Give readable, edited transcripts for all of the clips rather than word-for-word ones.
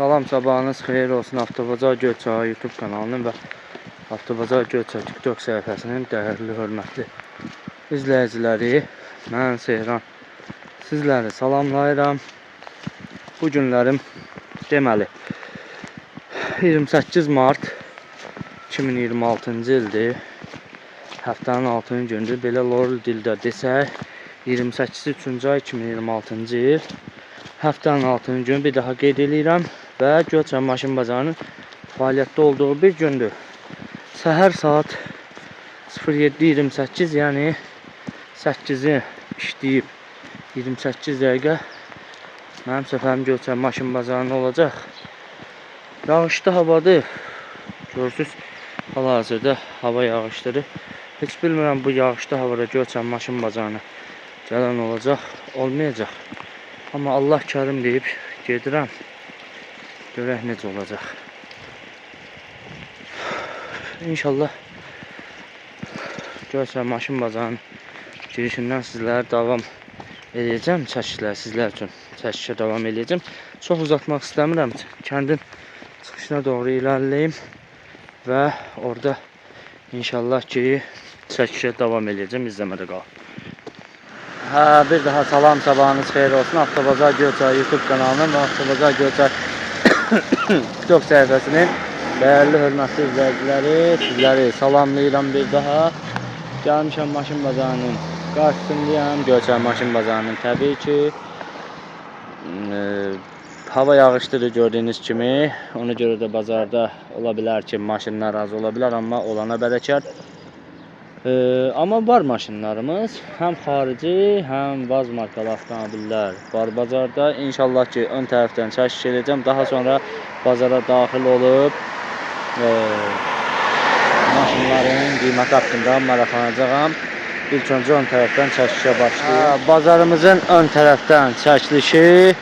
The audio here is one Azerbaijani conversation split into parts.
Salam, sabahınız xeyir olsun. Avtobaza Göyçay YouTube kanalının və Avtobaza Göyçay TikTok səhifəsinin dəyərli, hörmətli izləyiciləri, mən Sehran sizləri salamlayıram. Bu günlərim deməli 28 Mart 2026-cı ildir. Həftənin 6-cı gündür. Belə lorlu dildə desək 28-ci 3-cü ay 2026-cı il. Həftənin 6-cı günü bir daha qeyd edirəm və Göyçay maşın bazarının fəaliyyətdə olduğu bir gündür. Səhər saat 07:28, yəni 8-i işləyib 28 dəqiqə mənim səfərim Göyçay maşın bazarında olacaq. Yağışlı havadır. Görürsünüz, hal-hazırda hava yağışlıdır. Heç bilmirəm bu yağışlı havada Göyçay maşın bazarına gələn olacaq, olmayacaq. Amma Allah kərim deyib gedirəm. Görək necə olacaq. İnşallah Göyçay maşın bazarının girişindən sizlərə davam edəcəm. Çəkişlər sizlər üçün çəkişə davam edəcəm. Çox uzatmaq istəmirəm. Kəndin çıxışına doğru ilerleyim və orada inşallah ki çəkişə davam edəcəm. İzləmədə qalın. Bir daha salam, sabahınız xeyir olsun. Avtobaza Göyçay YouTube kanalının və Avtobaza Göyçay TikTok səhifəsinin dəyərli, hörmətli izləyiciləri, sizləri salamlayıram bir daha. Gəlmişəm maşın bazarının qarşısındayım. Göyçay maşın bazarının təbii ki hava yağışlıdır gördüyünüz kimi. Ona görə də bazarda ola bilər ki maşınlar az ola bilər, amma olana bərəkət. Amma var maşınlarımız, həm xarici, həm vaz markalı avtomobillər var bazarda. İnşallah ki ön tərəfdən çəkiş edəcəm. Daha sonra bazara daxil olub maşınların qiyməti haqqında maraqlanacağam. İlk öncə ön tərəfdən çəkişə başlayıb. Bazarımızın ön tərəfdən çəkilişi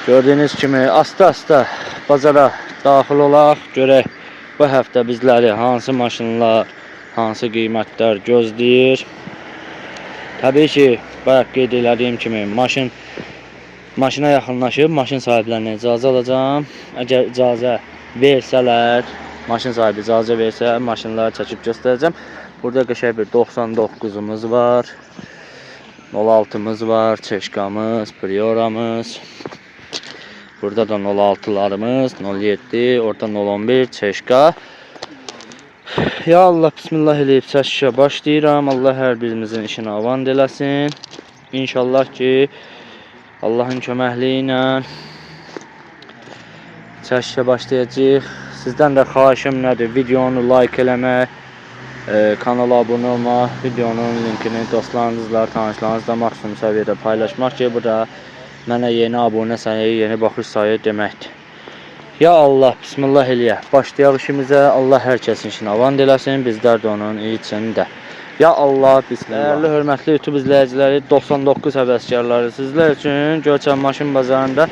gördüyünüz kimi asta-asta bazara daxil olaq. Görək bu həftə bizləri hansı maşınlar, hansı qiymətlər gözləyir. Təbii ki, bayaq qeyd elədiyim kimi maşına yaxınlaşıb maşın sahiblərinə icazə alacağam. Əgər icazə versələr, maşın sahibi icazə versə, maşınları çəkib göstərəcəm. Burada qəşəng bir 99'umuz var, 06'mız var, Çeşkamız, Prioramız. Burada da 06'larımız, 07, orada 011, Çeşka. Ya Allah, bismillah eləyib çəkişə başlayıram. Allah hər birimizin işini avan eləsin. İnşallah ki Allahın köməkliyi ilə çəkişə başlayacağıq. Sizdən də xahişim nədir? Videonu like eləmək, kanala abunə olmaq, videonun linkini dostlarınızla, tanışlarınızla maksimum səviyyədə paylaşmaq ki, bu da mənə yeni abunə sayı, yeni baxış sayı deməkdir. Ya Allah, bismillah eləyək. Başlayaq işimizə. Allah hər kəsin işini avan eləsin. Bizlər də onun içində. Ya Allah, bismillah. Dəyərli, hörmətli YouTube izləyiciləri, 99 həvəskarları sizlər üçün Göyçay maşın bazarında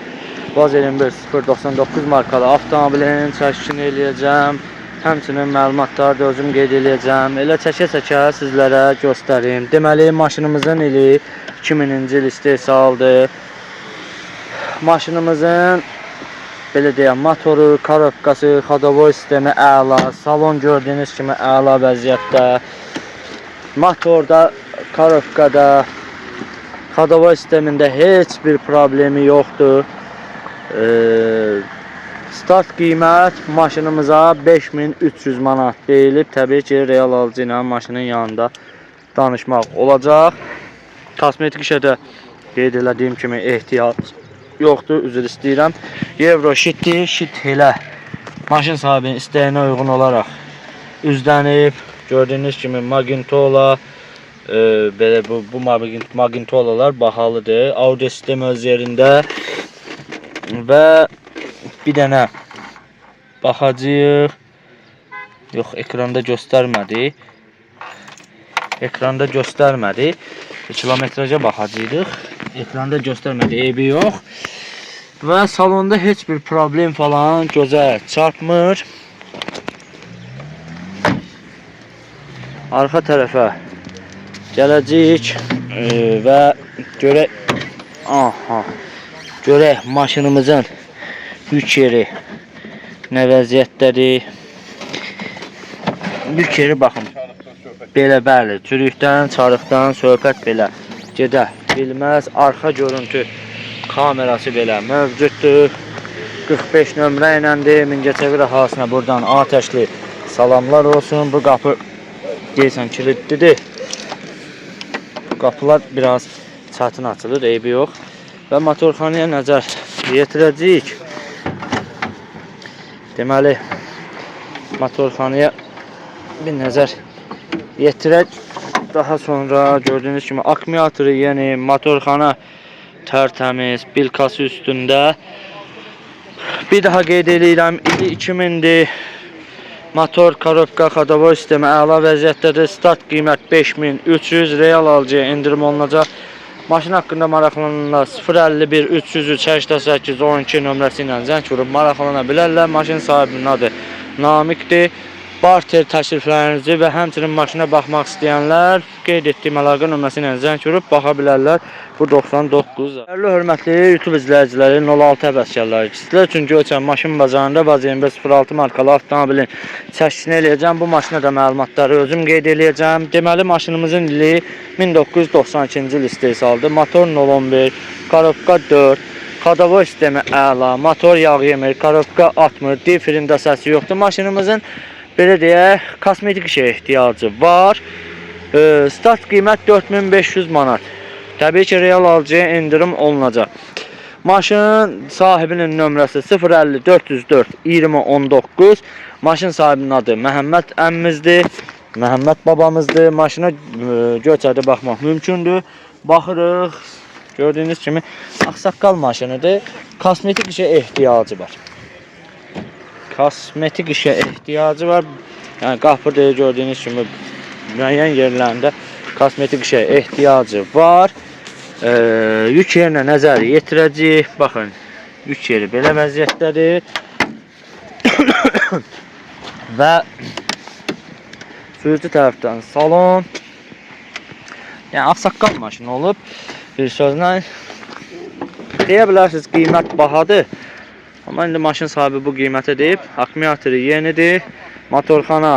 Vaz 21099 markalı avtomobilin çəkişini eləyəcəm. Həmçinin məlumatları da özüm qeyd eləyəcəm. Elə çəkə-çəkə sizlərə göstərim. Deməli, maşınımızın ili 2000-ci il istehsaldır. Maşınımızın belə deyəm, motoru, karobkası, xodovoy sistemi əla, salon gördüyünüz kimi əla vəziyyətdə. Motorda, karobkada, xodovoy sistemində heç bir problemi yoxdur. Start qiymət maşınımıza 5300 manat deyilib. Təbii ki, real alıcı ilə maşının yanında danışmaq olacaq. Kosmetik işə də qeyd elədiyim kimi ehtiyac yoxdur, üzr istəyirəm. Euro şitdir, şit elə maşın sahibinin istəyinə uyğun olaraq üzlənib. Gördüyünüz kimi Magintola, belə bu Magintolalar bahalıdır. Audio sistemi öz yerində və bir dənə baxacağıq. Yox, ekranda göstərmədi. Ekranda göstərmədi. Kilometraja baxacağıq. Ekranda göstərmədi, eybi yox. Və salonda heç bir problem falan gözə çarpmır. Arxa tərəfə gələcəyik və görək maşınımızın Yük yeri nə vəziyyətdədir? Yük yeri baxın. Belə bəli, çürükdən, çarıqdan söhbət belə gedə bilməz. Arxa görüntü kamerası belə mövcuddur. 45 nömrə iləndir. Mingəçevir əhalisinə buradan atəşli salamlar olsun. Bu qapı deyəsən kilitlidir. Qapılar biraz çətin açılır, eybi yox. Və motorxanaya nəzər yetirəcəyik. Deməli, motorxanaya bir nəzər yetirək. Daha sonra gördüyünüz kimi akkumulatoru, yəni motorxana tərtəmiz, bilkası üstündə. Bir daha qeyd edirəm, ili 2000-dir. Motor, korobka, xadavoy sistemi əla vəziyyətdədir. Start qiymət 5300, real alıcıya endirim olunacaq. Maşın haqqında maraqlananlar 051 303 88 12 nömrəsi ilə zəng vurub maraqlana bilərlər. Maşın sahibinin adı Namiqdir. Barter təşriflərinizi və həmçinin maşına baxmaq istəyənlər qeyd etdiyim əlaqə nömrəsi ilə zəng vurub baxa bilərlər. Bu 99. Dəyərli hörmətli YouTube izləyiciləri, 06 həvəskarları. Sizlər üçün Göyçay maşın bazarında Vaz 2506 markalı avtomobilin çəkisini eləyəcəm. Bu maşına da məlumatları özüm qeyd eləyəcəm. Deməli, maşınımızın ili 1992-ci il istehsaldır. Motor 011, korobka 4, xadavoy sistemi əla, motor yağ yemir, korobka atmır, difrində səsi yoxdur. Maşınımızın belə deyək, kosmetik işə ehtiyacı var. Start qiymət 4500 manat. Təbii ki, real alıcıya endirim olunacaq. Maşın sahibinin nömrəsi 050 404 2019. Maşın sahibinin adı Məhəmməd əmmizdir. Məhəmməd babamızdır. Maşına Göyçayda baxmaq mümkündür. Baxırıq. Gördüyünüz kimi ağsaqqal maşınıdır. Kosmetik işə ehtiyacı var. Kosmetik işə ehtiyacı var. Yəni qapıda gördüyünüz kimi müəyyən yerlərində kosmetik işə ehtiyacı var. Yük yerinə nəzər yetirəcəyik. Baxın, yük yeri belə vəziyyətdədir. Və sürücü tərəfdən salon. Yəni ağsaqqal maşını olub. Bir sözlə deyə bilərsiniz, qiymət bahadır. Amma indi maşın sahibi bu qiymətə deyib. Akkumulatoru yenidir. Motorxana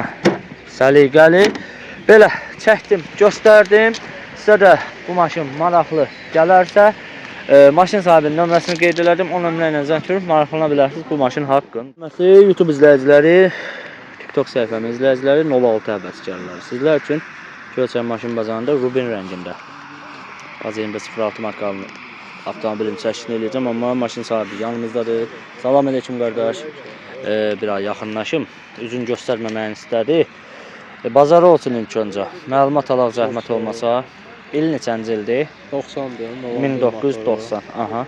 səliqəli. Belə çəkdim, göstərdim. Sizə də bu maşın maraqlı gələrsə, maşın sahibinin nömrəsini qeyd elədim. O nömrə ilə zəng vurub maraqlana bilərsiniz bu maşın haqqında. YouTube izləyiciləri, TikTok səhifəmin izləyiciləri, 06 həvəskarları. Sizlər üçün Göyçay maşın bazarında Rubin rəngində Vaz 2506 markalı avtomobilin çəkisini eləyəcəm, amma maşın sahibi yanımızdadır. Salam aleyküm qardaş. Bir ay yaxınlaşım. Üzün göstərməməyini istədi. Bazarı olsun ilk öncə. Məlumat alaq zəhmət olmasa. İl neçənci ildir? 90'dır. 1990. Aha.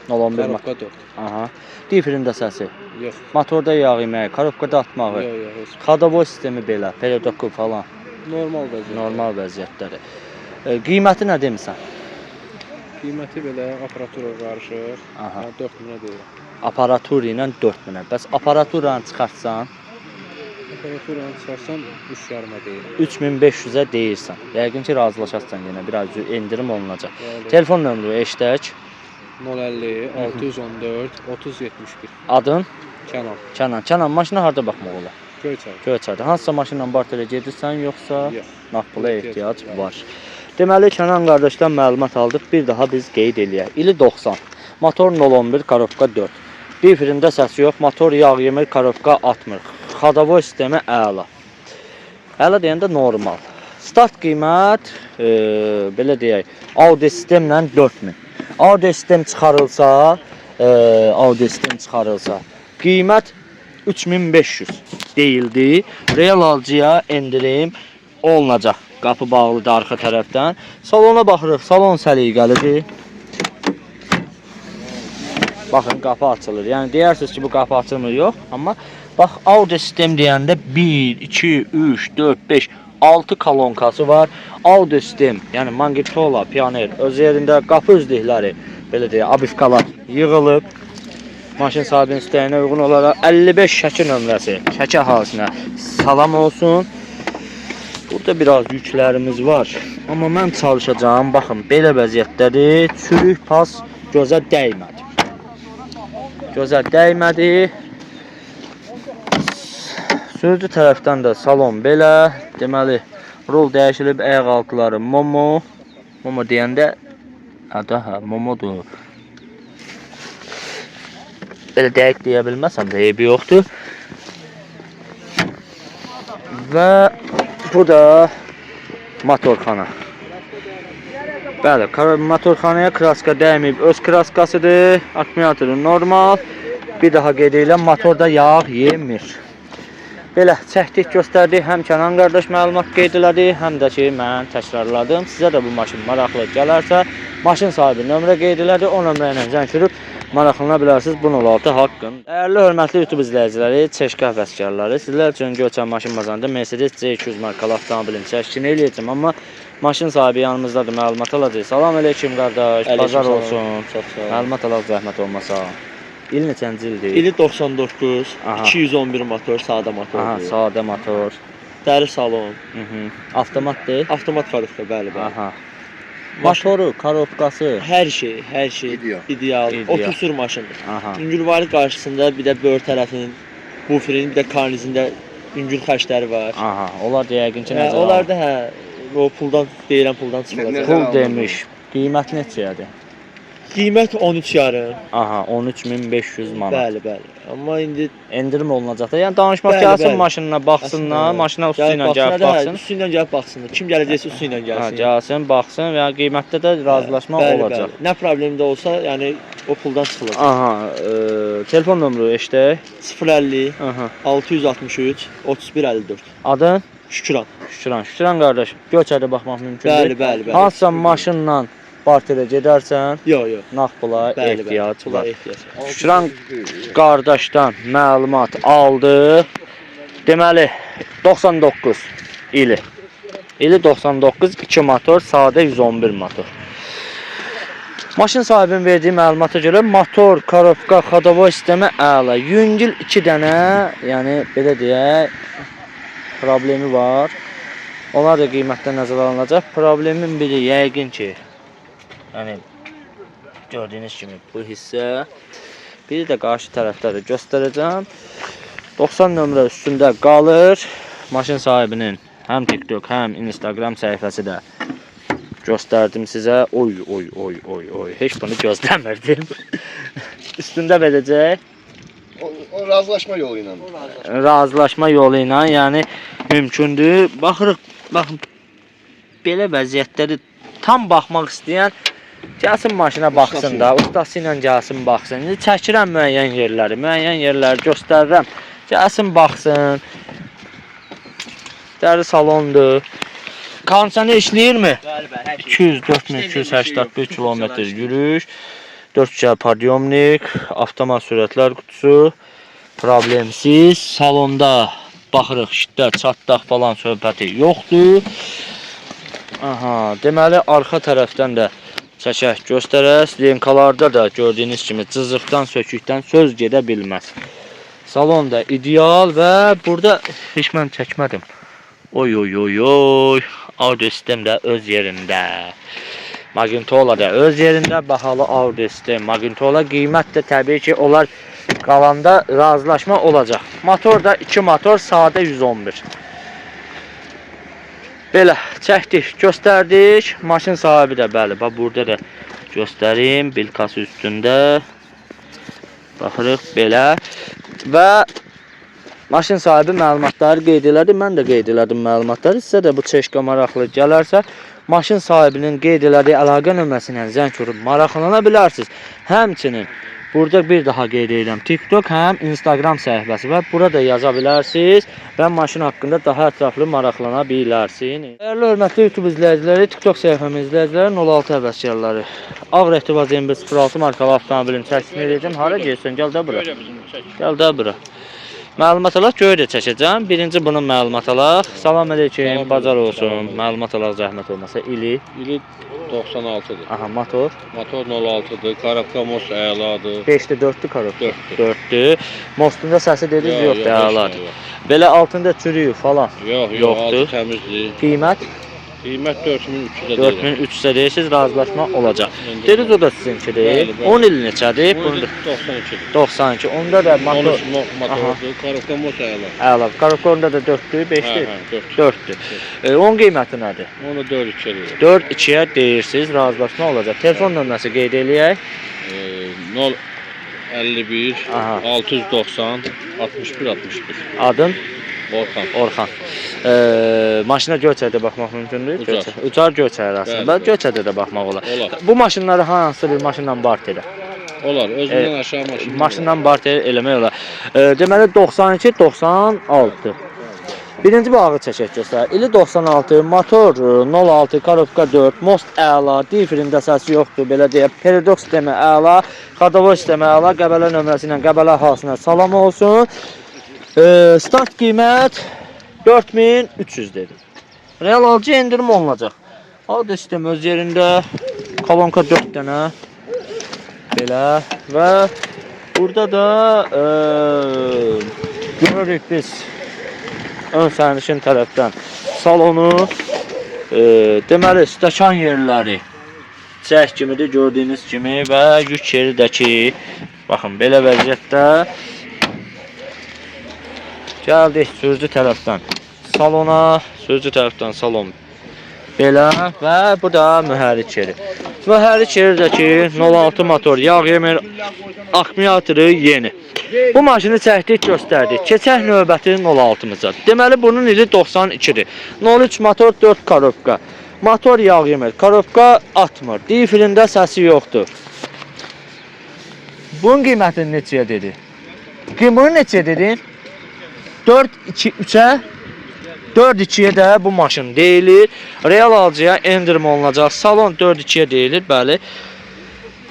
011 Korobka 4. Aha. Difrində səsi. Yox. Motorda yağ yeməyi, korobkada atmağı. Yox. Xadavoy sistemi belə, periodokub falan. Normal vəziyyət. Normal vəziyyətdədir. Qiyməti nə demisən? Qiyməti belə aparatura qarışıq. Aha. 4000-ə deyir. Aparatur ilə 4000-ə. Bəs aparaturanı çıxartsan Aparaturanı çıxarsan 3,5-ə deyir. 3500-ə deyirsən. Yəqin ki, razılaşarsan yenə biraz endirim olunacaq. Bəli. Telefon nömrə eşidək. 050 614 3071. Adın? Kənan. Kənan, maşına harda baxmaq olar? Göyçay. Göyçayda. Hansısa maşınla Bartelə gedirsən, yoxsa Yox. naqbıla ehtiyac var. Deməli, Kənan qardaşdan məlumat aldıq. Bir daha biz qeyd eləyək. İli 90. Motor 011, korobka 4. Difrində səsi yox, motor yağ yemir, korobka atmır. Xadavoy sistemi əla. Əla deyəndə normal. Start qiymət, belə deyək, audio sistemlə 4000. Audio sistem çıxarılsa, qiymət 3500 deyildi. Real alıcıya endirim olunacaq. Qapı bağlıdır arxa tərəfdən. Salona baxırıq. Salon səliqəlidir. Baxın, qapı açılır. Yəni deyirsiniz ki, bu qapı açılmır, yox. Amma bax, audio sistem deyəndə 1, 2, 3, 4, 5, 6 kolonkası var. Audio sistem, yəni Mangritola, Pioneer öz yerində, qapı üzdükləri, belə deyək, abifkalar yığılıb. Maşın sahibinin istəyinə uyğun olaraq 55 Şəki nömrəsi, Şəki əhalisinə salam olsun. Burada biraz yüklərimiz var. Amma mən çalışacağım. Baxın, belə vəziyyətdədir. Çürük pas gözə dəymədi. Gözəl dəymədi. Sürücü tərəfdən də salon belə. Deməli, rol dəyişilib, ayaq altları Momo. Momo deyəndə Momodur. Belə dəqiq deyə bilməsəm də eybi yoxdur. Və bu da motorxana. Bəli, motorxanaya kraska dəyməyib, öz kraskasıdır. Akkumulatoru normal. Bir daha qeyd edirəm, motorda yağ yemir. Belə çəkdik, göstərdik. Həm Kənan qardaş məlumat qeyd elədi, həm də ki, mən təkrarladım. Sizə də bu maşın maraqlı gələrsə, maşın sahibi nömrə qeyd elədi. O nömrə ilə zəng sürüb maraqlana bilərsiniz. 1016 haqqın. Dəyərli, hörmətli YouTube izləyiciləri, çeşkə həvəskarları, sizlər üçün Göyçay maşın bazarında Mercedes C200 markalı avtomobilin çəkişini eləyəcəm. Amma maşın sahibi yanımızdadır, məlumat alacaq. Salam əleykum qardaş, bazar olsun. Çox sağ ol. Məlumat alaq, zəhmət olmasa. İl neçənci ildir? İli 99, Aha. 211 motor, sadə motordur. Aha, sadə motor. Dəri salon, Avtomatdır. avtomat korobka, bəli, bəli. Aha. Motoru, korobkası. Hər şey ideal. İdeal. Otursur maşındır. Aha. Üngülvari qarşısında bir də bör tərəfinin, buferin, bir də karnizində üngül xəşləri var. Aha, onlar da yəqin ki, nəzərə Onlar da o puldan, deyilən puldan çıxılacaq. pul demiş. Qiymət neçədir? Qiymət 13 yarım. Aha, 13500 manat. Bəli, bəli. Amma indi Endirim olunacaq da. Yəni danışmaq Bəli, gəlsin bəli. maşınına, baxsınlar, maşına usta ilə gəlib baxsın. Üstü ilə gəlib baxsınlar. Kim gələcəksə üstü ilə Ha, gəlsin. gəlsin, baxsın və qiymətdə də razılaşma Bəli, olacaq. bəli. Nə problem də olsa, yəni o puldan çıxılacaq. Aha, telefon nömrə eşitək. 050 Aha. 663 31 54. Adın? Şükran. Şükran qardaş. Göyçayda baxmaq mümkündür. Bəli, bəli, bəli. Hansısa maşınla barterə gedərsən, Yox, yox. nağd pula Bəli, ehtiyac bəli. var. Pula ehtiyac var. Şükran qardaşdan məlumat aldı. Deməli 99 ili. İli 99, 2 motor, sadə 111 motor. Maşın sahibinin verdiyi məlumata görə motor, korobka, xadava sistemi əla. Yüngül 2 dənə, yəni belə deyək, problemi var. Onlar da qiymətdən nəzərə alınacaq. Problemin biri yəqin ki, yəni gördüyünüz kimi bu hissə, biri də qarşı tərəfdə də göstərəcəm. 90 nömrə üstündə qalır. Maşın sahibinin həm TikTok, həm Instagram səhifəsi də göstərdim sizə. Oy. Heç bunu gözləmirdim. Üstündə verəcək. O razılaşma yolu ilə. Razılaşma yolu ilə, yəni mümkündür. Baxın, belə vəziyyətləri tam baxmaq istəyən gəlsin maşına baxsın da, ustası ilə gəlsin baxsın. İndi çəkirəm müəyyən yerləri göstərirəm. Gəlsin baxsın. Dəri salondur. Kondisioner işləyirmi? Bəli, bəli. 204.281 kilometr yürüyüş. 4 podyomnik, avtomat sürətlər qutusu, problemsiz. Salonda baxırıq, şiddət, çatdaq falan söhbəti yoxdur. Aha, deməli arxa tərəfdən də çəkək göstərək. Lenkalarda da gördüyünüz kimi cızıqdan, sökükdən söz gedə bilməz. Salon da ideal və burada heç mən çəkmədim. Oy. Audio sistem də öz yerində. Magnetola da öz yerində, bahalı audio sistem. Magnetola qiymət də təbii ki, onlar qalanda razılaşma olacaq. Motor da 2 motor, sadə 111. Belə çəkdik, göstərdik. Maşın sahibi də bəli, bax burada da göstərim, bilkası üstündə. Baxırıq belə və maşın sahibi məlumatları qeyd elədi, mən də qeyd elədim məlumatları. Sizə də bu çeşka maraqlı gələrsə, maşın sahibinin qeyd elədiyi əlaqə nömrəsindən zəng vurub maraqlana bilərsiniz. Həmçinin burada bir daha qeyd edirəm, TikTok həm Instagram səhifəsi və burada yaza bilərsiniz və maşın haqqında daha ətraflı maraqlana bilərsiniz. Dəyərli hörmətli YouTube izləyiciləri, TikTok səhifəmin izləyiciləri, 06 həvəskarları. Ağreti Vaziyembe 06 markalı avtomobilin çəkisini edəcəm. Hara gəlsən? Gəl də bura. Gəl də bura. Məlumat alaq, göyə də çəkəcəm. Birinci bunun məlumat alaq. Salam əleykum, bazar olsun. Məlumat alaq, zəhmət olmasa. İli 96-dır. Aha, motor. Motor 06-dır. Korobka most əladır. 5-də 4-dür korobka. 4-dür. Mostunda səsi dediniz yoxdur, əladır. Belə altında çürüyü falan Yox, yoxdur. altı təmizdir. Qiymət Qiymət 4300-ə deyirəm. 4300 deyirsiniz, razılaşma olacaq. İndi- Deniz o da sizinkidir. Bəli, bəli. 10 il neçədir? Bu Bunu 92-dir. 92. Onda da motor 13 motordur, Karovka mos əla. əla. Karokonda da 4-dür, 5-dir. 4. 4-dür. Onun qiyməti nədir? Onu 4-2 deyirəm. 4-2-yə deyirsiniz, razılaşma olacaq. Telefon nömrəsi qeyd eləyək. 051 Aha. 690 61 61. Adın Orxan. Orxan. Maşına Göyçayda baxmaq mümkündür? Ucar. Ucar Göyçay arasında. Bəli, bəli. Göyçayda da baxmaq olar. Olar. Bu maşınları hansı bir maşınla barter edə? Olar, özündən aşağı maşın. Maşından barter eləmək olar. Deməli 92 96. Birinci bağı çəkək göstər. İli 96, motor 06, karovka 4, most əla, difrində səsi yoxdur, belə deyə. Peridox sistemi əla, xadavoy sistemi əla, Qəbələ nömrəsi ilə Qəbələ əhalsinə salam olsun. Start qiymət 4300 dedim. Real alıcı endirim olunacaq. Audio sistem öz yerində, kolonka 4 dənə belə və burada da görürük biz ön sərnişin tərəfdən salonu, deməli stəkan yerləri çək kimidir, gördüyünüz kimi və yük yeri də ki, baxın belə vəziyyətdə. Gəldik sürücü tərəfdən salona, sürücü tərəfdən salon belə və bu da mühərrik yeri. Mühərrik yeri də ki 06 motor, yağ yemir, akkumulatoru yeni. Bu maşını çəkdik, göstərdik. Keçək növbəti 06-mıza. Deməli bunun ili 92-dir. 03 motor, 4 karovka. Motor yağ yemir, karovka atmır. Difrində səsi yoxdur. Bunun qiymətini neçəyə dedi? Bunu neçəyə dedin? 4-2-3-ə 4-2-yə də bu maşın deyilir. Real alıcıya endirim olunacaq. Salon 4-2-yə deyilir, bəli.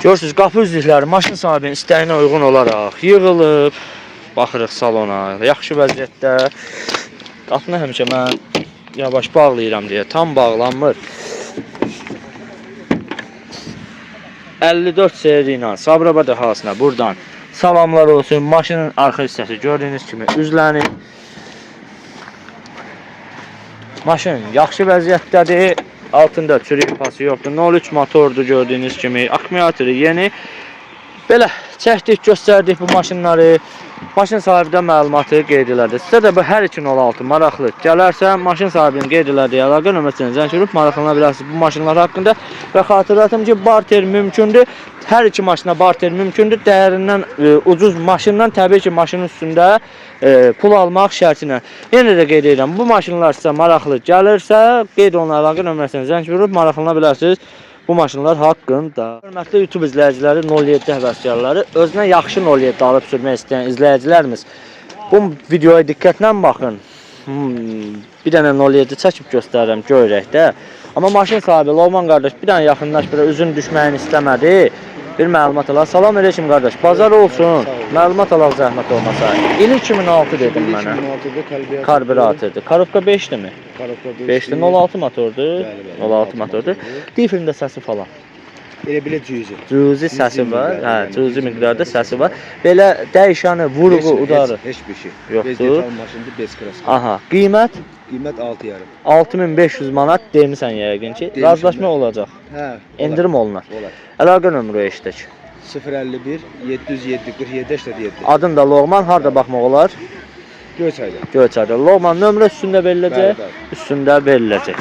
Görürsünüz, qapı üzlükləri maşın sahibinin istəyinə uyğun olaraq yığılıb. Baxırıq salona, yaxşı vəziyyətdə. Qapını həmişə mən yavaş bağlayıram deyə, tam bağlanmır. 54 seri ilə Sabirabad əhalsinə buradan salamlar olsun. Maşının arxa hissəsi gördüyünüz kimi üzlənib. Maşın yaxşı vəziyyətdədir. Altında çürük pası yoxdur. 03 motordur gördüyünüz kimi. Akkumulatoru yeni. Belə çəkdik, göstərdik bu maşınları. Maşın sahibi də məlumatı qeyd elədi. Sizə də bu hər 206 maraqlı gələrsə, maşın sahibinin qeyd elədiyi əlaqə nömrəsini zəng edib maraqlana bilərsiniz bu maşınlar haqqında və xatırlatım ki, barter mümkündür. Hər iki maşına barter mümkündür. Dəyərindən ucuz maşından təbii ki, maşının üstündə pul almaq şərti ilə. Yenə də qeyd edirəm, bu maşınlar sizə maraqlı gəlirsə, qeyd olunan əlaqə nömrəsini zəng edib maraqlana bilərsiniz bu maşınlar haqqında. Hörmətli YouTube izləyiciləri, 07 həvəskarları, özünə yaxşı 07 alıb sürmək istəyən izləyicilərimiz bu videoya diqqətlə baxın. Bir dənə 07 çəkib göstərirəm, görək də. Amma maşın sahibi Loğman qardaş bir dənə yaxınlaş, bir üzün düşməyini istəmədi. Bir məlumat alaq. Salam əleykum qardaş. Bazar olsun. Məlumat alaq zəhmət olmasa. İli 2006 dedim mənə. 2006-da Karbüratordur. Karovka 5-dir mi? Karovka 5-dir. 06 motordur. Bəli, bəli. 06 motordur. Difrində səsi falan. Elə cüzi. Cüzi səsi var. Hə, cüzi miqdarda səsi var. Belə dəyişəni, vurğu, udarı Heç bir şey. yoxdur. Bez detal maşındır, bez kraska. Aha, qiymət Qiymət 6,5. 6500 manat demisən yəqin ki. Demişəm, Razılaşma olacaq. Hə. Endirim olunar. Olar. Əlaqə nömrəyə işlək. 051 707 47 87. Adın da Loğman, harda baxmaq olar? Göyçayda. Göyçayda. Loğman nömrə üstündə veriləcək. Bəli, bəli. Üstündə veriləcək.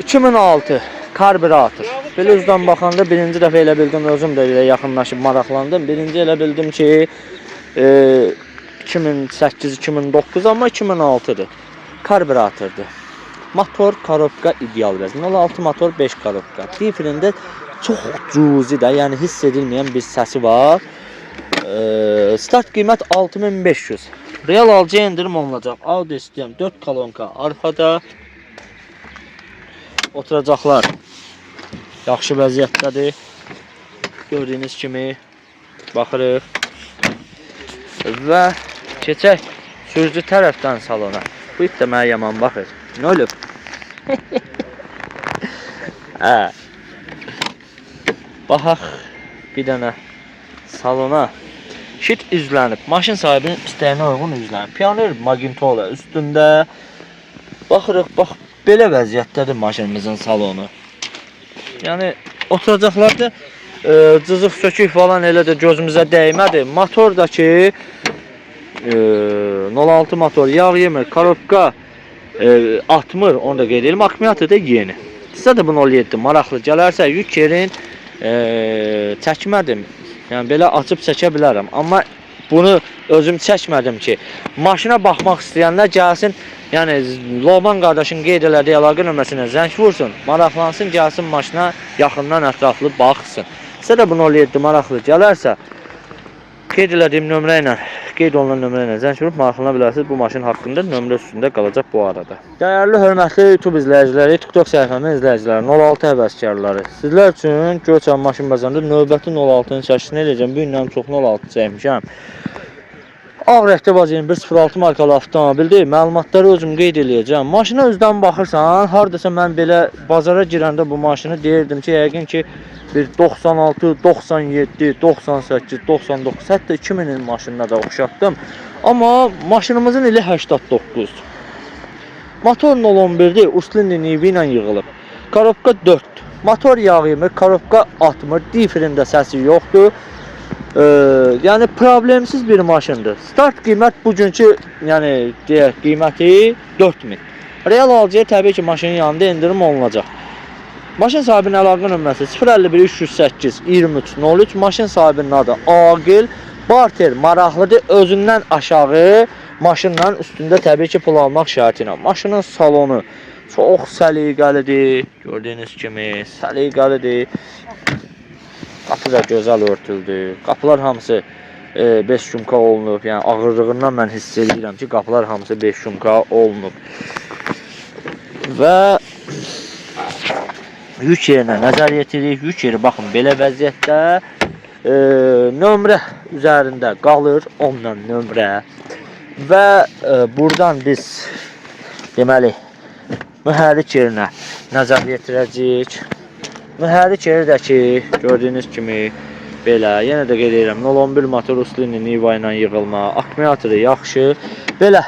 2006 karbürator. Belə üzdən baxanda birinci dəfə elə bildim, özüm də elə yaxınlaşıb maraqlandım. Birinci elə bildim ki 2008-2009 amma 2006-dır. Karbüratordur. Motor, karovka ideal vəzn. 06 motor, 5 karovka. Difrində çox cüzi də, yəni hiss edilməyən bir səsi var. Start qiymət 6500. Real alıcıya endirim olunacaq. Audio sistem 4 kolonka arxada. Oturacaqlar yaxşı vəziyyətdədir. Gördüyünüz kimi baxırıq. Və keçək sürücü tərəfdən salona. Bu it də mənə yaman baxır. Nə olub? Hə. Baxaq bir dənə salona. Şit üzlənib. Maşın sahibinin istəyinə uyğun üzlənib. Pioneer Magintola üstündə. Baxırıq, bax belə vəziyyətdədir maşınımızın salonu. Yəni oturacaqlarda cızıq sökük falan elə də gözümüzə dəymədi. Motordakı 06 motor yağ yemir, korobka atmır, onu da qeyd edelim. Akkumulyator da yeni. Sizə də bu 07 maraqlı gələrsə yük yerin çəkmədim. Yəni belə açıb çəkə bilərəm. Amma bunu özüm çəkmədim ki, maşına baxmaq istəyənlər gəlsin. Yəni Loğman qardaşın qeyd elədiyi əlaqə nömrəsinə zəng vursun, maraqlansın, gəlsin maşına yaxından ətraflı baxsın. Sizə də bu 07 maraqlı gələrsə, qeyd elədiyim nömrə ilə, qeyd olunan nömrə ilə zəng vurub maraqlana bilərsiniz. Bu maşın haqqında nömrə üstündə qalacaq bu arada. Dəyərli, hörmətli YouTube izləyiciləri, TikTok səhifəmin izləyiciləri, 06 həvəskarları. Sizlər üçün Göyçay maşın bazarında növbəti 06-nın çəkisini eləyəcəm. Bu gündən çox 06 çəkmişəm. Ağ rəngdə baz 2106 markalı avtomobildir. Məlumatları özüm qeyd eləyəcəm. Maşına özdən baxırsan, hardasa mən belə bazara girəndə bu maşını deyirdim ki, yəqin ki bir 96, 97, 98, 99, hətta 2000-in maşınına da oxşatdım. Amma maşınımızın ili 89. Motor 011-dir, Uslindi nivi ilə yığılıb. Korobka 4. Motor yağ yemir, korobka atmır, difrində səsi yoxdur. Yəni problemsiz bir maşındır. Start qiymət bugünkü, yəni deyək, qiyməti 4000. Real alıcıya təbii ki maşının yanında endirim olunacaq. Maşın sahibinin əlaqə nömrəsi 051 308 23 03. Maşın sahibinin adı Aqil. Barter maraqlıdır. Özündən aşağı maşınla üstündə təbii ki pul almaq şərti ilə. Maşının salonu çox səliqəlidir. Gördüyünüz kimi səliqəlidir. Qapı da gözəl örtüldü. Qapılar hamısı 5 yumka olunub. Yəni ağırlığından mən hiss edirəm ki, qapılar hamısı 5 yumka olunub. Və yük yerinə nəzər yetiririk. Yük yeri baxın belə vəziyyətdə nömrə üzərində qalır. Onunla nömrə. Və buradan biz deməli mühərrik yerinə nəzər yetirəcəyik. Mühərrik yeri də ki, gördüyünüz kimi belə, yenə də qeyd edirəm, 011 motor Uslindi niva ilə yığılma, akkumulatoru yaxşı. Belə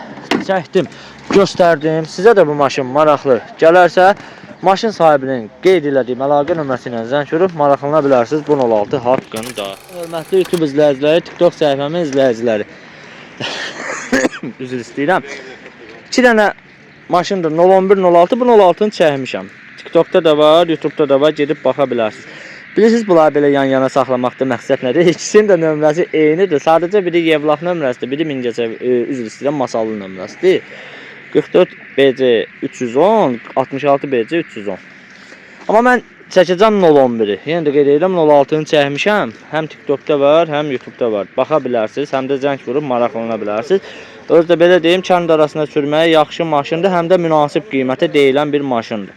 çəkdim, göstərdim. Sizə də bu maşın maraqlı gələrsə, maşın sahibinin qeyd elədiyim əlaqə nömrəsi ilə zəng vurub maraqlana bilərsiniz bu 06 haqqında. Hörmətli YouTube izləyiciləri, TikTok səhifəmin izləyiciləri. Üzr istəyirəm. 2 dənə maşındır, 011 06, bu 06-nı çəkmişəm. TikTok'da da var, YouTube'da da var, gedib baxa bilərsiniz. Bilirsiniz, bunları belə yan-yana saxlamaqda məqsəd nədir? İkisinin də nömrəsi eynidir. Sadəcə biri Yevlax nömrəsidir, biri Mingəçev, üzr istəyirəm, Masallı nömrəsidir. 44 BC 310, 66 BC 310. Amma mən çəkəcəm 011-i. Yenə də qeyd edirəm, 06-nı çəkmişəm. Həm TikTok'da var, həm YouTube'da var. Baxa bilərsiniz, həm də zəng vurub maraqlana bilərsiniz. Özdə belə deyim, kənd arasında sürməyə yaxşı maşındır, həm də münasib qiymətə deyilən bir maşındır.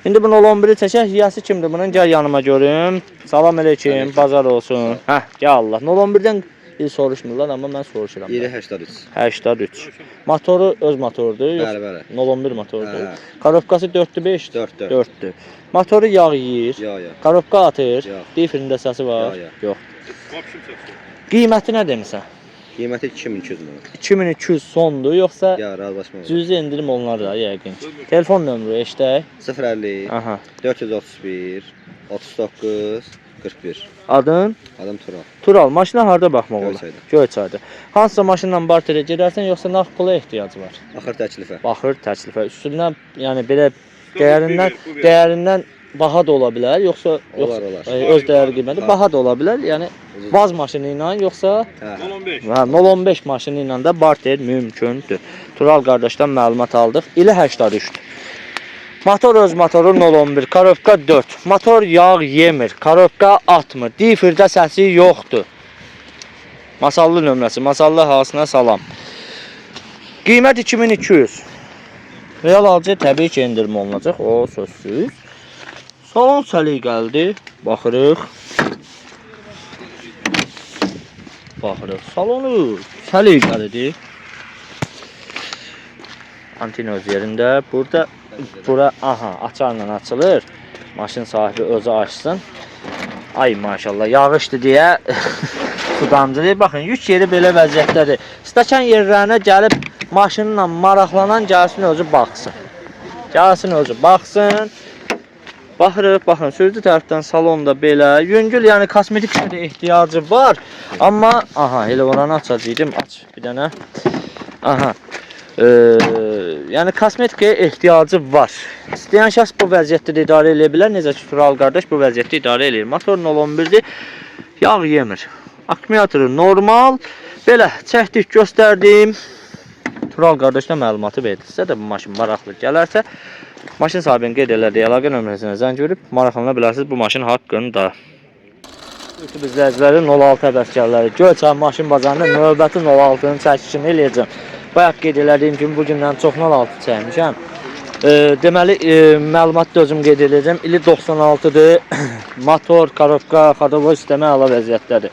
İndi bunu 11-i çəkək, yiyəsi kimdir bunun? Gəl yanıma görüm. Salam əleykum, bazar olsun. Həh, gəl Allah. 011-dən soruşmurlar, amma mən soruşuram. 783. 83. Motoru öz motorudur, yox? Bəli, bəli. 011 motorudur. Korobkası 4-dür, 5-dür? 4-dür. 4-dür. Motoru yağ yeyir. Yox. Korobka atır. Yox. Difrində səsi var. Yox. Qiyməti nə demisən? Qiyməti 2200 manat. 2200 sondur, yoxsa Ya, razılaşma var. cüzi endirim olunar da yəqin. Telefon nömrə eşitək. 050 Aha. 431 39 41. Adın? Adam Tural. Tural, maşına harda baxmaq olar? Göyçayda. Göyçayda. Hansısa maşınla barterə gedərsən, yoxsa nağd pula ehtiyacı var? Axır təklifə. Baxır təklifə. Üstündən, yəni belə dəyərindən baha da ola bilər, yoxsa Olar. öz dəyəri qiyməti baha da ola bilər. Yəni vaz maşını ilə yoxsa 015 maşını ilə də barter mümkündür. Tural qardaşdan məlumat aldıq. İli 83-dür. Motor öz motoru 011, korobka 4. Motor yağ yemir, korobka atmır. Difirdə səsi yoxdur. Masallı nömrəsi, Masallı hasına salam. Qiymət 2200. Real alıcıya təbii ki endirim olunacaq, o sözsüz. Salon səliqəlidir. Baxırıq. Salonu səliqəlidir. Antin öz yerində. Bura aha, açarla açılır. Maşın sahibi özü açsın. Ay maşallah, yağışdır deyə sudamcıdır. Baxın, yük yeri belə vəziyyətdədir. Stəkan yerlərinə gəlib maşınla maraqlanan gəlsin özü baxsın. Gəlsin özü baxsın. Baxırıq, baxın, sürücü tərəfdən salonda belə yüngül, yəni kosmetik şeyə ehtiyacı var. Amma aha, elə oranı açacaqdım, aç bir dənə. Aha. Yəni kosmetikaya ehtiyacı var. İstəyən şəxs bu vəziyyətdə də idarə edə bilər. Necə ki, Tural qardaş bu vəziyyətdə idarə edir. Motor 011-dir. Yağ yemir. Akkumulatoru normal. Belə çəkdik, göstərdim. Tural qardaş da məlumatı verdi. Sizə də bu maşın maraqlı gələrsə, maşın sahibinin qeyd elədiyi əlaqə nömrəsinə zəng verib maraqlana bilərsiniz bu maşın haqqında. YouTube izləyiciləri 06 həvəskarları Göyçay maşın bazarında növbəti 06-nın çəkişini eləyəcəm. Bayaq qeyd elədiyim kimi bu gündən çox 06 çəkmişəm. Deməli məlumat da özüm qeyd edəcəm. İli 96-dır. Motor, karovka, xadavoy sistemi əla vəziyyətdədir.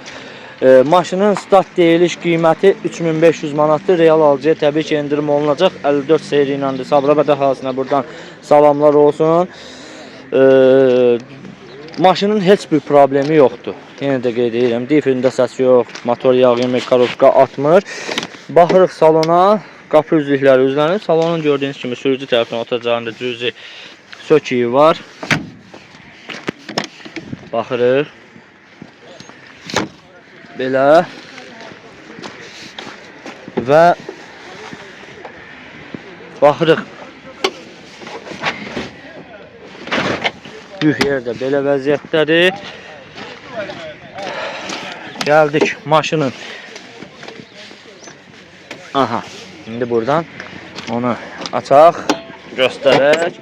Maşının start deyiliş qiyməti 3500 manatdır. Real alıcıya təbii ki endirim olunacaq. 54 seri iləndir. Sabirabad əhalisinə buradan salamlar olsun. Maşının heç bir problemi yoxdur. Yenə də qeyd edirəm. Difrində səs yox. Motor yağ yemək, karovka atmır. Baxırıq salona. Qapı üzlükləri üzlənir. Salonun gördüyünüz kimi sürücü tərəfindən otacağında cüzi söküyü var. Baxırıq. Belə. Və baxırıq. Yük yerdə belə vəziyyətdədir. Gəldik maşının. Aha. İndi buradan onu açaq, göstərək.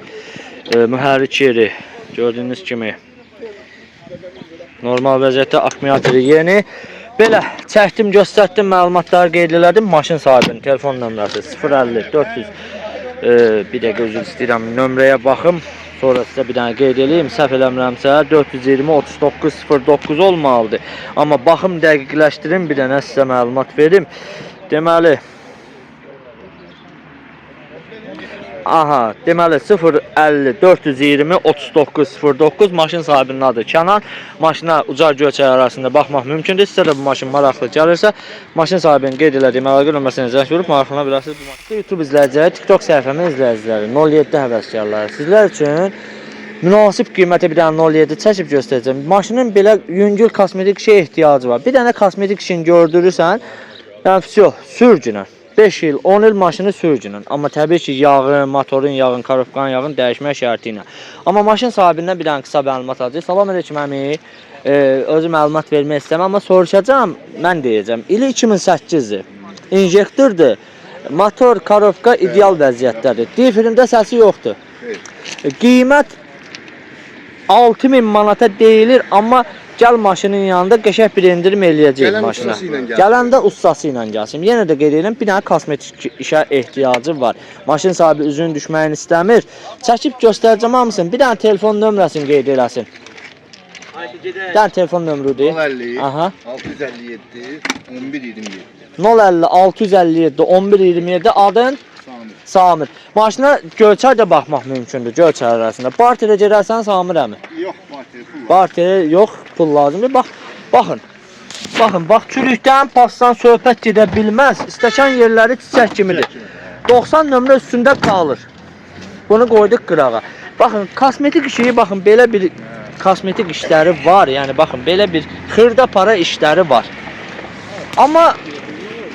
Mühərrik yeri gördüyünüz kimi normal vəziyyətdə, akkumulatoru yeni. Belə çəkdim, göstərdim, məlumatları qeyd elədim. Maşın sahibinin telefon nömrəsi 050 400 bir dəqiqə üzr istəyirəm, nömrəyə baxım. Sonra sizə bir dənə qeyd eləyim. Səhv eləmirəmsə 420 39 09 olmalıdır. Amma baxım dəqiqləşdirim, bir dənə sizə məlumat verim. Deməli aha, deməli 050 420 39 09 maşın sahibinin adı Kənan. Maşına Ucar Göyçay arasında baxmaq mümkündür. Sizə də bu maşın maraqlı gəlirsə, maşın sahibinin qeyd elədiyim əlaqə nömrəsinə zəng vurub maraqlana bilərsiniz bu maşını. YouTube izləyiciləri, TikTok səhifəmin izləyiciləri, 07 həvəskarları sizlər üçün münasib qiymətə bir dənə 07 çəkib göstərəcəm. Maşının belə yüngül kosmetik işə ehtiyacı var. Bir dənə kosmetik işini gördürürsən, yəni vəsə, sürgünə. 5 il, 10 il maşını sürgünün. Amma təbii ki, yağın, motorun yağın, karovkanın yağın dəyişmək şərti ilə. Amma maşın sahibindən bir dənə qısa məlumat alacaq. Salam əleykum əmi. Özü məlumat vermək istəməm, amma soruşacağam, mən deyəcəm. İli 2008-dir. İnjektordur. Motor, karovka ideal vəziyyətdədir. Difrində səsi yoxdur. Qiymət 6000 manata deyilir, amma gəl maşının yanında qəşəng bir endirim eləyəcək maşına. Gələndə ustası ilə gəlsin. Yenə də qeyd edirəm, bir dənə kosmetik işə ehtiyacı var. Maşın sahibi üzünün düşməyini istəmir. Çəkib göstərəcəm hamısını. Bir dənə telefon nömrəsini qeyd eləsin. Bir dənə telefon nömrüdür. 050 Aha. 657 1127. 050 657 1127 adın Samir. Maşına Göyçay da baxmaq mümkündür, Göyçay arasında. Barterə gedərsən Samir əmi. Yox, bateri pul var. Barterə yox, pul lazımdır. Baxın. Baxın, bax çürükdən, pasdan söhbət gedə bilməz. İstəkan yerləri çiçək kimidir. 90 nömrə üstündə qalır. Bunu qoyduq qırağa. Baxın, kosmetik işi, baxın, belə bir kosmetik işləri var. Yəni, baxın, belə bir xırda para işləri var. Amma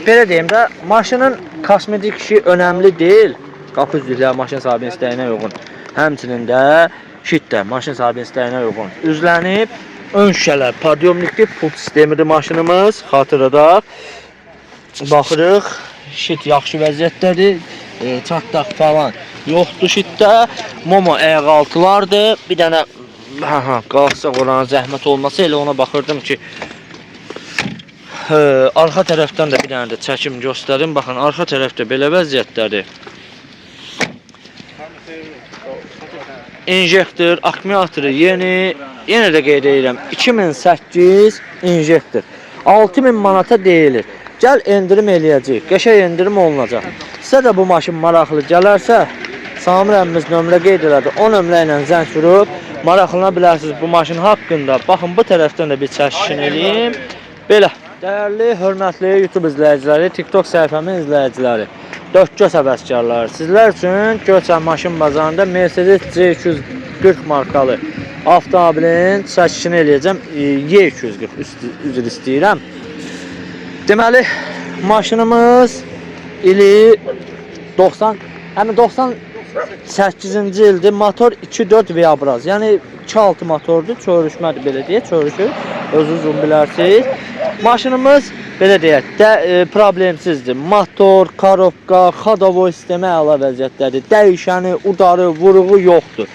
belə deyim də, maşının kosmetik işi önəmli deyil. Qapı üzlükləri maşın sahibinin istəyinə uyğun. Həmçinin də şit də maşın sahibinin istəyinə uyğun. Üzlənib, ön şüşələr, podyomlikdir, pult sistemidir maşınımız. Xatırladaq. Baxırıq, şit yaxşı vəziyyətdədir. Çatdaq falan yoxdur şitdə. Momo ayaqaltılardır. Bir dənə qalsaq oranın zəhmət olmasa elə ona baxırdım ki, arxa tərəfdən də bir dənə də çəkim göstərim. Baxın, arxa tərəfdə belə vəziyyətdədir. İnjektor, akkumulatoru yeni. Yenə də qeyd edirəm, 2008 injektor. 6000 manata deyilir. Gəl endirim eləyəcək. Qəşəng endirim olunacaq. Sizə də bu maşın maraqlı gələrsə, Samir əmimiz nömrə qeyd elədi. O nömrə ilə zəng vurub maraqlana bilərsiniz bu maşın haqqında. Baxın, bu tərəfdən də bir çəkişin eləyim. Belə. Dəyərli, hörmətli YouTube izləyiciləri, TikTok səhifəmin izləyiciləri. 4 göz həvəskarları. Sizlər üçün Göyçay maşın bazarında Mercedes C240 markalı avtomobilin çəkişini eləyəcəm. Y240 üzr istəyirəm. Deməli, maşınımız ili 90, həmin 98-ci ildir. Motor 2.4 Viabraz. Yəni 2.6 motordur. Çörüşmədir belə deyə, çörüşür. Özünüz bilərsiniz. Maşınımız belə deyək də problemsizdir. Motor, korobka, xadovoy sistemi əla vəziyyətdədir. Dəyişəni, udarı, vuruğu yoxdur.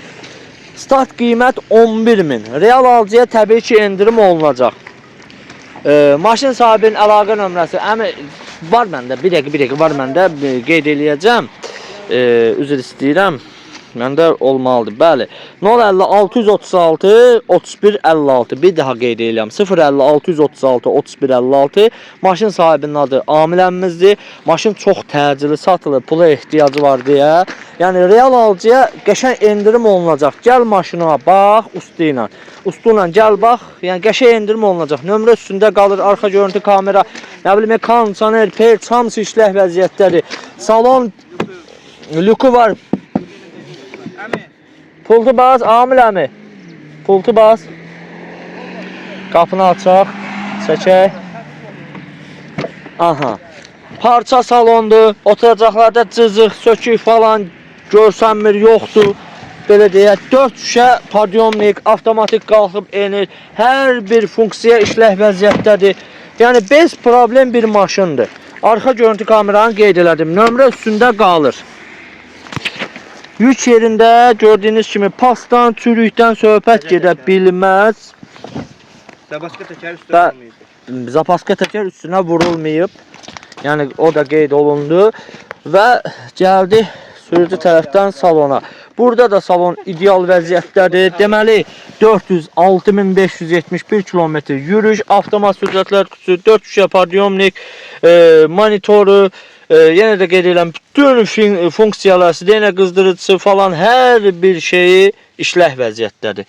Start qiymət 11.000. Real alıcıya təbii ki endirim olunacaq. Maşın sahibinin əlaqə nömrəsi var məndə. Bir dəqiqə var məndə. Qeyd eləyəcəm. Üzr istəyirəm. Məndə olmalıdır. Bəli. 05636 3156. Bir daha qeyd edirəm. 05636 3156. Maşın sahibinin adı Amil əmmimizdir. Maşın çox təcili satılır. Pula ehtiyacı var deyə. Yəni real alıcıya qəşəng endirim olunacaq. Gəl maşına bax ustu ilə. Ustu ilə gəl bax. Yəni qəşəng endirim olunacaq. Nömrə üstündə qalır. Arxa görüntü kamera, nə bilim kondisioner, perç hamısı işlək vəziyyətdədir. Salon lüku var. Pultu bas, Amil əmi. Pultu bas. Qapını açaq. Çəkək. Aha. Parça salondur. Oturacaqlarda cızıq, sökük falan görsənmir, yoxdur. Belə deyək, 4 şüşə podyomnik, avtomatik qalxıb enir. Hər bir funksiya işlək vəziyyətdədir. Yəni bez problem bir maşındır. Arxa görüntü kameranı qeyd elədim. Nömrə üstündə qalır. Yük yerində gördüyünüz kimi pasdan, çürükdən söhbət gedə bilməz. Zapaska təkər üstünə vurulmayıb. Yəni o da qeyd olundu. Və gəldi sürücü tərəfdən salona. Burada da salon ideal vəziyyətdədir. Deməli 406.571 kilometr yürüyüş, avtomat sürətlər kutusu, 4 şüşə podyomnik, monitoru, yenə də qeyd edirəm, bütün funksiyalar, sirenə qızdırıcısı falan hər bir şeyi işlək vəziyyətdədir.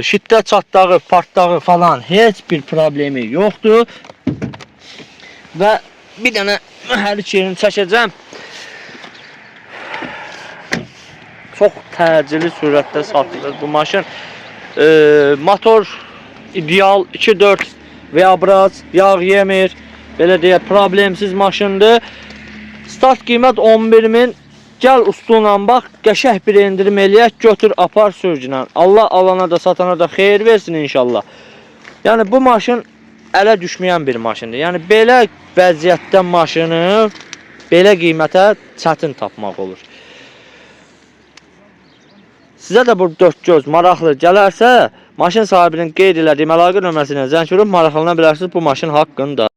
Şiddə çatdağı, partdağı falan heç bir problemi yoxdur. Və bir dənə mühərrik yerini çəkəcəm. Çox təcili sürətdə satılır bu maşın. Motor ideal 2.4 Viabraz, yağ yemir. Belə deyə problemsiz maşındır. Start qiymət 11.000. Gəl ustuğla bax, qəşəng bir endirim eləyək, götür apar sürücünə. Allah alana da satana da xeyir versin inşallah. Yəni bu maşın ələ düşməyən bir maşındır. Yəni belə vəziyyətdə maşını belə qiymətə çətin tapmaq olur. Sizə də bu 4 göz maraqlı gələrsə, maşın sahibinin qeyd elədiyim əlaqə nömrəsinə zəng vurub maraqlana bilərsiniz bu maşın haqqında.